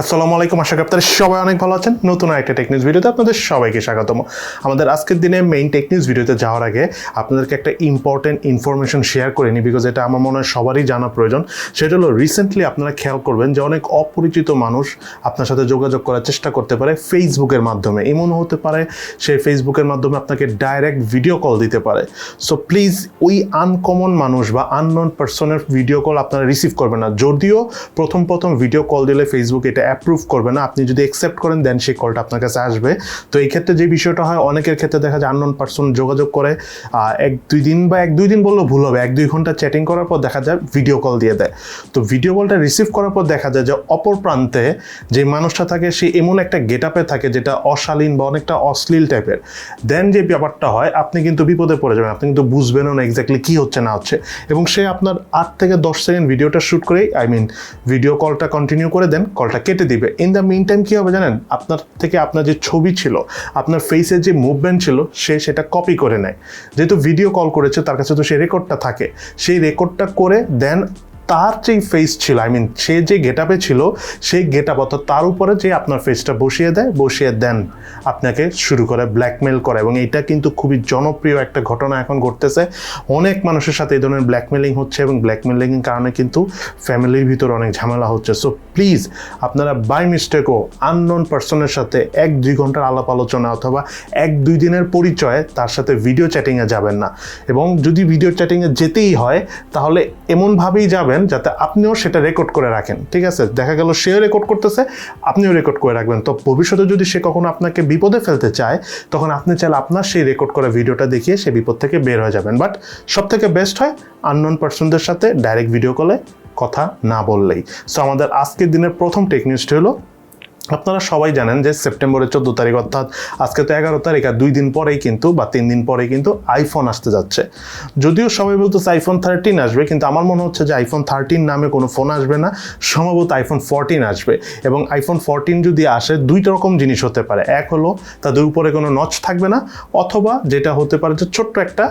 আসসালামু আলাইকুম, আশা করি আপনারা সবাই অনেক ভালো আছেন। নতুন একটা টেকনিক্স ভিডিওতে আপনাদের সবাইকে স্বাগতম। আমাদের আজকের দিনে মেইন টেকনিক্স ভিডিওতে যাওয়ার আগে আপনাদেরকে একটা ইম্পর্টেন্ট ইনফরমেশন শেয়ার করে নিই, বিকজ এটা আমার মনে হয় সবারই জানা প্রয়োজন। সেটা হলো রিসেন্টলি আপনারা খেয়াল করবেন যে অনেক অপরিচিত মানুষ আপনার সাথে যোগাযোগ করার চেষ্টা করতে পারে ফেসবুকের মাধ্যমে। এমন হতে পারে সে ফেসবুকের মাধ্যমে আপনাকে ডাইরেক্ট ভিডিও কল দিতে পারে। সো প্লিজ ওই আনকমন মানুষ বা আননোন পার্সনের ভিডিও কল আপনারা রিসিভ করবেন না। যদিও প্রথম ভিডিও কল দিলে ফেসবুক এটা অ্যাপ্রুভ করবে না, আপনি যদি অ্যাকসেপ্ট করেন দেন সেই কলটা আপনার কাছে আসবে। তো এই ক্ষেত্রে যে বিষয়টা হয়, অনেকের ক্ষেত্রে দেখা যায় আননোন পার্সন যোগাযোগ করে এক দুই দিন বললেও ভুল হবে, 1-2 ঘন্টা চ্যাটিং করার পর দেখা যায় ভিডিও কল দিয়ে দেয়। তো ভিডিও কলটা রিসিভ করার পর দেখা যায় যে অপর প্রান্তে যে মানুষটা থাকে সে এমন একটা গেটআপে থাকে যেটা অশালীন বা অনেকটা অশ্লীল টাইপের। দেন যে ব্যাপারটা হয়, আপনি কিন্তু বিপদে পড়ে যাবেন, আপনি কিন্তু বুঝবেনও না এক্স্যাক্টলি কী হচ্ছে না হচ্ছে। এবং সে আপনার 8 থেকে 10 সেকেন্ড ভিডিওটা শ্যুট করেই ভিডিও কলটা কন্টিনিউ করে দেন, কলটা কেটে দিবে। ইন দ্য মিন টাইম কী হবে জানেন, আপনার থেকে আপনার যে ছবি ছিল, আপনার ফেসের যে মুভমেন্ট ছিল, সে সেটা কপি করে নেয়। যেহেতু ভিডিও কল করেছে তার কাছে তো সেই রেকর্ডটা থাকে, সেই রেকর্ডটা করে দেন তার যেই ফেস ছিল, সে যে গেটআপে ছিল সেই গেটআপ অর্থাৎ তার উপরে যে আপনার ফেসটা বসিয়ে দেন আপনাকে শুরু করে ব্ল্যাকমেল করা। এবং এটা কিন্তু খুবই জনপ্রিয় একটা ঘটনা এখন ঘটতেছে। অনেক মানুষের সাথে এই ধরনের ব্ল্যাকমেলিং হচ্ছে এবং ব্ল্যাকমেলিংয়ের কারণে কিন্তু ফ্যামিলির ভিতরে অনেক ঝামেলা হচ্ছে। সো প্লিজ আপনারা বাই মিস্টেকও আননোন পার্সনের সাথে 1-2 ঘন্টার আলাপ আলোচনা অথবা 1-2 দিনের পরিচয়ে তার সাথে ভিডিও চ্যাটিংয়ে যাবেন না। এবং যদি ভিডিও চ্যাটিংয়ে যেতেই হয় তাহলে এমনভাবেই যাবেন যাতে আপনিও সেটা রেকর্ড করে রাখেন। ঠিক আছে, দেখা গেল সেও রেকর্ড করতেছে, আপনিও রেকর্ড করে রাখবেন। তো ভবিষ্যতে যদি সে কখনো আপনাকে বিপদে ফেলতে চায়, তখন আপনি চাইলে আপনার সেই রেকর্ড করা ভিডিওটা দেখিয়ে সে বিপদ থেকে বের হয়ে যাবেন। বাট সব থেকে বেস্ট হয় আননোন পার্সনদের সাথে ডাইরেক্ট ভিডিও কলে কথা না বললেই। সো আমাদের আজকের দিনের প্রথম টেকনিক্সটি হলো, আপনারা সবাই জানেন যে সেপ্টেম্বরের 14 তারিখ অর্থাৎ আজকে তো 11 তারিখ, আর 2 দিন পরেই কিন্তু বা 3 দিন পরেই কিন্তু আইফোন আসতে যাচ্ছে। যদিও সবাই বলতেছে আইফোন 13 আসবে, কিন্তু আমার মনে হচ্ছে যে আইফোন 13 নামে কোনো ফোন আসবে না, সম্ভবত আইফোন 14 আসবে। এবং আইফোন 14 যদি আসে, 2 রকম জিনিস হতে পারে। এক হলো তাদের উপরে কোনো নচ থাকবে না, অথবা যেটা হতে পারে যে ছোট্ট একটা,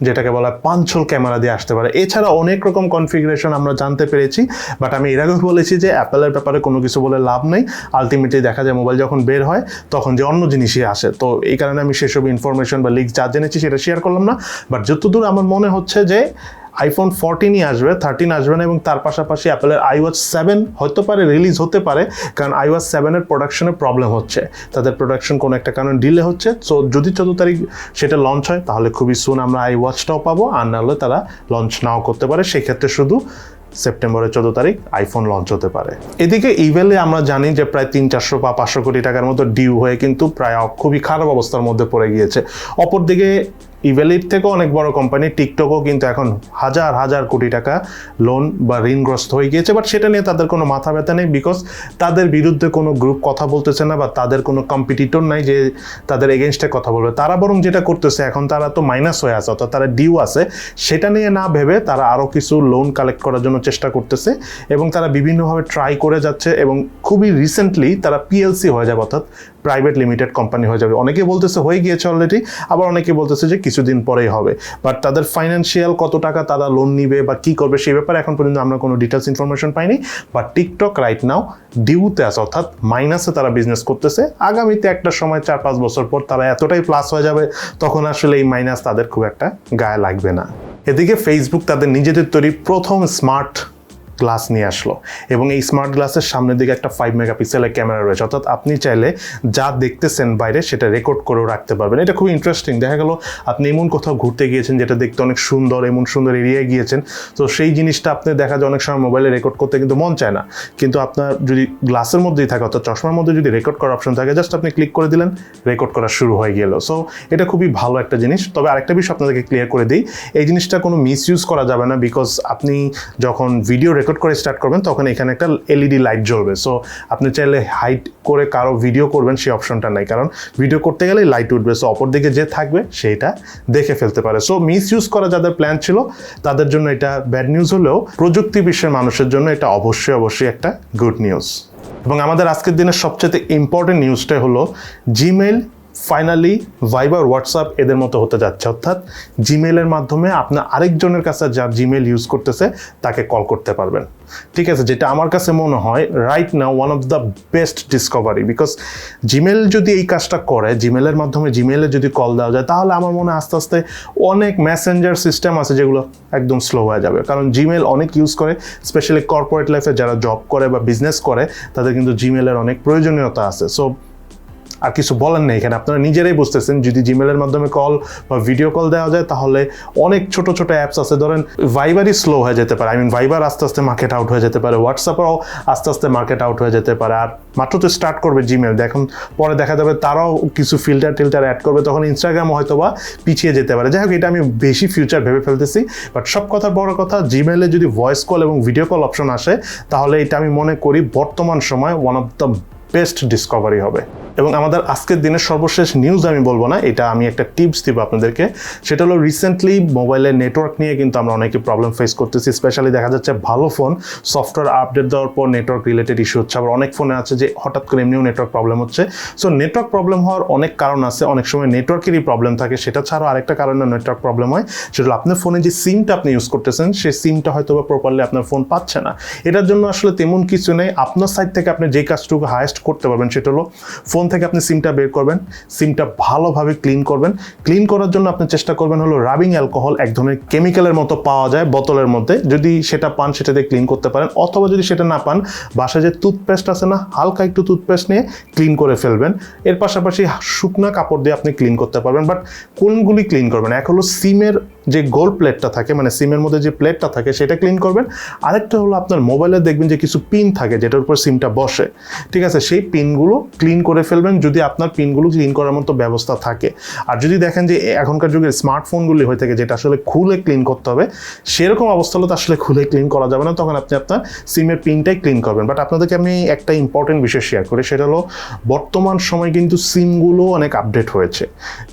যেটাকে বলা হয় পাঞ্চল ক্যামেরা দিয়ে আসতে পারে। এছাড়া অনেক রকম কনফিগারেশন আমরা জানতে পেরেছি, বাট আমি এর আগেও বলেছি যে অ্যাপেলের ব্যাপারে কোনো কিছু বলে লাভ নেই। আলটিমেটলি দেখা যায় মোবাইল যখন বের হয় তখন যে অন্য জিনিসই আসে। তো এই কারণে আমি সেসব ইনফরমেশন বা লিক যা জেনেছি সেটা শেয়ার করলাম না। বাট যতদূর আমার মনে হচ্ছে যে আইফোন 14ই আসবে, 13 আসবে না। এবং তার পাশাপাশি অ্যাপেলের iWatch 7 হতে পারে রিলিজ হতে পারে, কারণ iWatch 7-এর প্রোডাকশনে প্রবলেম হচ্ছে, তাদের প্রোডাকশন কোনো একটা কারণে ডিলে হচ্ছে। সো যদি 14 তারিখ সেটা লঞ্চ হয় তাহলে খুবই সুন আমরা iWatchটাও পাবো, আর নাহলে তারা লঞ্চ নাও করতে পারে। সেক্ষেত্রে শুধু সেপ্টেম্বরের 14 তারিখ আইফোন লঞ্চ হতে পারে। এদিকে ইভেলে আমরা জানি যে প্রায় 300-400 বা 500 কোটি টাকার মতো ডিউ হয়ে কিন্তু প্রায় খুবই খারাপ অবস্থার মধ্যে পড়ে গিয়েছে। অপরদিকে ইভেলির থেকেও অনেক বড় কোম্পানি টিকটকও কিন্তু এখন হাজার কোটি টাকা লোন বা ঋণগ্রস্ত হয়ে গিয়েছে। বাট সেটা নিয়ে তাদের কোনো মাথা ব্যথা নেই, বিকজ তাদের বিরুদ্ধে কোনো গ্রুপ কথা বলতেছে না বা তাদের কোনো কম্পিটিটর নাই যে তাদের এগেনস্টে কথা বলবে। তারা বরং যেটা করতেছে, এখন তারা তো মাইনাস হয়ে আছে অর্থাৎ তারা ডিউ আছে, সেটা নিয়ে না ভেবে তারা আরও কিছু লোন কালেক্ট করার জন্য চেষ্টা করতেছে এবং তারা বিভিন্নভাবে ট্রাই করে যাচ্ছে। এবং খুবই রিসেন্টলি তারা পিএলসি হয়ে যাবে, অর্থাৎ প্রাইভেট লিমিটেড কোম্পানি হয়ে যাবে। অনেকে বলতেছে হয়ে গিয়েছে অলরেডি, আবার অনেকে বলতেছে যে কিছুদিন পরেই হবে। বাট তাদের ফাইন্যান্সিয়াল কত টাকা তারা লোন নিবে বা কী করবে সেই ব্যাপারে এখন পর্যন্ত আমরা কোনো ডিটেলস ইনফরমেশন পাইনি। বাট টিকটক রাইট নাও ডিউতে আছে, অর্থাৎ মাইনাসে তারা বিজনেস করতেছে। আগামীতে একটা সময় 4-5 বছর পর তারা এতটাই প্লাস হয়ে যাবে, তখন আসলে এই মাইনাস তাদের খুব একটা গায়ে লাগবে না। এদিকে ফেসবুক তাদের নিজেদের তৈরি প্রথম স্মার্ট গ্লাস নিয়ে আসলো, এবং এই স্মার্ট গ্লাসের সামনের দিকে একটা 5 মেগাপিক্সেলের ক্যামেরা রয়েছে, অর্থাৎ আপনি চাইলে যা দেখতেছেন বাইরে সেটা রেকর্ড করেও রাখতে পারবেন। এটা খুব ইন্টারেস্টিং। দেখা গেল আপনি এমন কোথাও ঘুরতে গিয়েছেন যেটা দেখতে অনেক সুন্দর, এমন সুন্দর এরিয়ায় গিয়েছেন, তো সেই জিনিসটা আপনি দেখা যায় অনেক সময় মোবাইলে রেকর্ড করতে কিন্তু মন চায় না, কিন্তু আপনার যদি গ্লাসের মধ্যেই থাকে অর্থাৎ চশমার মধ্যে যদি রেকর্ড করার অপশন থাকে, জাস্ট আপনি ক্লিক করে দিলেন, রেকর্ড করা শুরু হয়ে গেল। সো এটা খুবই ভালো একটা জিনিস। তবে আরেকটা বিষয় আপনাদেরকে ক্লিয়ার করে দিই, এই জিনিসটা কোনো মিসইউজ করা যাবে না, বিকজ আপনি যখন ভিডিও রেকর্ড করে স্টার্ট করবেন তখন এখানে একটা এলইডি লাইট জ্বলবে। সো আপনি চাইলে হাইড করে কারো ভিডিও করবেন সেই অপশনটা নাই, কারণ ভিডিও করতে গেলে লাইট উঠবে। সো অপর দিকে যে থাকবে সেইটা দেখে ফেলতে পারে। সো মিসইউজ করা যাদের প্ল্যান ছিল তাদের জন্য এটা ব্যাড নিউজ হলেও প্রযুক্তি বিশ্বের মানুষের জন্য এটা অবশ্যই একটা গুড নিউজ। এবং আমাদের আজকের দিনের সবচেয়ে ইম্পর্টেন্ট নিউজটা হলো জিমেইল ফাইনালি ভাইবার, হোয়াটসঅ্যাপ এদের মতো হতে যাচ্ছে, অর্থাৎ জিমেলের মাধ্যমে আপনি আরেকজনের কাছে যার জিমেল ইউজ করতেছে তাকে কল করতে পারবেন। ঠিক আছে, যেটা আমার কাছে মনে হয় right now one of the best Discovery, because Gmail যদি এই কাজটা করে, জিমেলের মাধ্যমে জিমেলে যদি কল দেওয়া যায়, তাহলে আমার মনে হয় আস্তে আস্তে অনেক মেসেঞ্জার সিস্টেম আছে যেগুলো একদম স্লো হয়ে যাবে। কারণ জিমেল অনেক ইউজ করে, স্পেশালি কর্পোরেট লাইফে যারা জব করে বা বিজনেস করে তাদের কিন্তু জিমেলের অনেক প্রয়োজনীয়তা আছে। সো আর কিছু বলেন নেই এখানে, আপনারা নিজেরাই বুঝতেছেন যদি জিমেলের মাধ্যমে কল বা ভিডিও কল দেওয়া যায় তাহলে অনেক ছোট ছোট অ্যাপস আছে, ধরেন ভাইবারই স্লো হয়ে যেতে পারে, ভাইবার আস্তে আস্তে মার্কেট আউট হয়ে যেতে পারে, হোয়াটসঅ্যাপও আস্তে আস্তে মার্কেট আউট হয়ে যেতে পারে। আর মাত্র তো স্টার্ট করবে জিমেল, দেখুন পরে দেখা যাবে তারাও কিছু ফিল্টার অ্যাড করবে, তখন ইনস্টাগ্রাম হয়তো বা পিছিয়ে যেতে পারে। যাই হোক, এটা আমি বেশি ফিউচার ভেবে ফেলতেছি, বাট সব কথার বড় কথা, জিমেলে যদি ভয়েস কল এবং ভিডিও কল অপশন আসে তাহলে এটা আমি মনে করি বর্তমান সময় one of the best Discovery হবে। এবং আমাদের আজকের দিনের সর্বশেষ নিউজ আমি বলবো না, এটা আমি একটা টিপস দিব আপনাদেরকে। সেটা হলো রিসেন্টলি মোবাইলের নেটওয়ার্ক নিয়ে কিন্তু আমরা অনেকে প্রবলেম ফেস করতেছি। স্পেশালি দেখা যাচ্ছে ভালো ফোন সফটওয়্যার আপডেট দেওয়ার পর নেটওয়ার্ক রিলেটেড ইস্যু হচ্ছে, আবার অনেক ফোনে আছে যে হঠাৎ করে এমনিও নেটওয়ার্ক প্রবলেম হচ্ছে। সো নেটওয়ার্ক প্রবলেম হওয়ার অনেক কারণ আছে, অনেক সময় নেটওয়ার্কেরই প্রবলেম থাকে, সেটা ছাড়াও আরেকটা কারণে নেটওয়ার্ক প্রবলেম হয়, সেটা হলো আপনার ফোনে যে সিমটা আপনি ইউজ করতেছেন সেই সিমটা হয়তো বা প্রপারলি আপনার ফোন পাচ্ছে না। এটার জন্য আসলে তেমন কিছু নেই, আপনার সাইড থেকে আপনি যে কাজটুকু হাইয়েস্ট করতে পারবেন সেটা হলো ফোন থেকে আপনি সিমটা বের করবেন, সিমটা ভালোভাবে ক্লিন করবেন। ক্লিন করার জন্য আপনি চেষ্টা করবেন হলো রাবিং অ্যালকোহল, এক ধরনের কেমিক্যালের মতো পাওয়া যায় বোতলের মধ্যে, যদি সেটা পান সেটা দিয়ে ক্লিন করতে পারেন, অথবা যদি সেটা না পান বাসায় যে টুথপেস্ট আছে না, হালকা একটু টুথপেস্ট নিয়ে ক্লিন করে ফেলবেন। এর পাশাপাশি শুকনা কাপড় দিয়ে আপনি ক্লিন করতে পারবেন। বাট কোনগুলি ক্লিন করবেন? এক হলো সিমের যে গোল প্লেটটা থাকে, মানে সিমের মধ্যে যে প্লেটটা থাকে সেটা ক্লিন করবেন। আরেকটা হলো আপনার মোবাইলে দেখবেন যে কিছু পিন থাকে যেটার উপর সিমটা বসে, ঠিক আছে, সেই পিনগুলো ক্লিন করে ফেলবেন যদি আপনার পিনগুলো ক্লিন করার মতো ব্যবস্থা থাকে। আর যদি দেখেন যে এখনকার যুগে স্মার্টফোনগুলি হয়ে থাকে যেটা আসলে খুলে ক্লিন করতে হবে, সেরকম অবস্থা হলো তো আসলে খুলে ক্লিন করা যাবে না, তখন আপনি আপনার সিমের পিনটাই ক্লিন করবেন। বাট আপনাদেরকে আমি একটা ইম্পর্টেন্ট বিষয় শেয়ার করি, সেটা হলো বর্তমান সময় কিন্তু সিমগুলো অনেক আপডেট হয়েছে,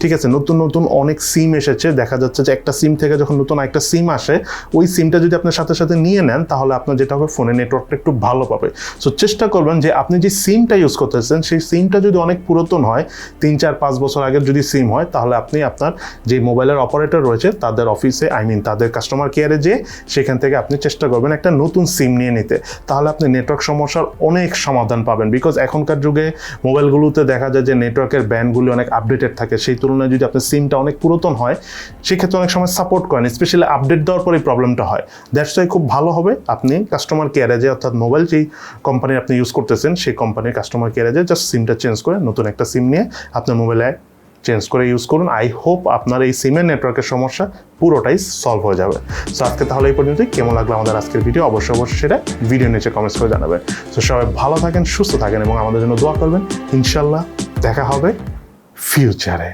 ঠিক আছে, নতুন নতুন অনেক সিম এসেছে। দেখা যাচ্ছে যে একটা সিম থেকে যখন নতুন একটা সিম আসে, ওই সিমটা যদি আপনার সাথে সাথে নিয়ে নেন তাহলে আপনার যেটা হবে ফোনে নেটওয়ার্কটা একটু ভালো পাবে। সো চেষ্টা করবেন যে আপনি যে সিমটা ইউজ করতেছেন সেই সিমটা যদি অনেক পুরাতন হয়, 3-4-5 বছর আগের যদি সিম হয়, তাহলে আপনি আপনার যে মোবাইলের অপারেটর রয়েছে তাদের অফিসে, তাদের কাস্টমার কেয়ারে যেয়ে সেখান থেকে আপনি চেষ্টা করবেন একটা নতুন সিম নিয়ে নিতে, তাহলে আপনি নেটওয়ার্ক সমস্যার অনেক সমাধান পাবেন। বিকজ এখনকার যুগে মোবাইলগুলোতে দেখা যায় যে নেটওয়ার্কের ব্যান্ডগুলি অনেক আপডেটেড থাকে, সেই তুলনায় যদি আপনার সিমটা অনেক পুরাতন হয় সেক্ষেত্রে অনেক সময় সাপোর্ট করেন, স্পেশালি আপডেট দেওয়ার পরে প্রবলেমটা হয়। দ্যাটস ওয়াই খুব ভালো হবে আপনি কাস্টমার কেয়ারে যে, অর্থাৎ মোবাইল যেই কোম্পানি আপনি ইউজ করতেছেন সেই কোম্পানির কাস্টমার কেয়ারে যে জাস্ট সিমটা চেঞ্জ করে নতুন একটা সিম নিয়ে আপনার মোবাইলে চেঞ্জ করে ইউজ করুন। আই হোপ আপনার এই সিমের নেটওয়ার্কের সমস্যা পুরোটাই সলভ হয়ে যাবে। সো আজকে তাহলে এই পর্যন্তই। কেমন লাগলো আমাদের আজকের ভিডিও অবশ্যই সেটা ভিডিও নিচে কমেন্টস করে জানাবেন। তো সবাই ভালো থাকেন, সুস্থ থাকেন এবং আমাদের জন্য দোয়া করবেন। ইনশাল্লাহ দেখা হবে ফিউচারে।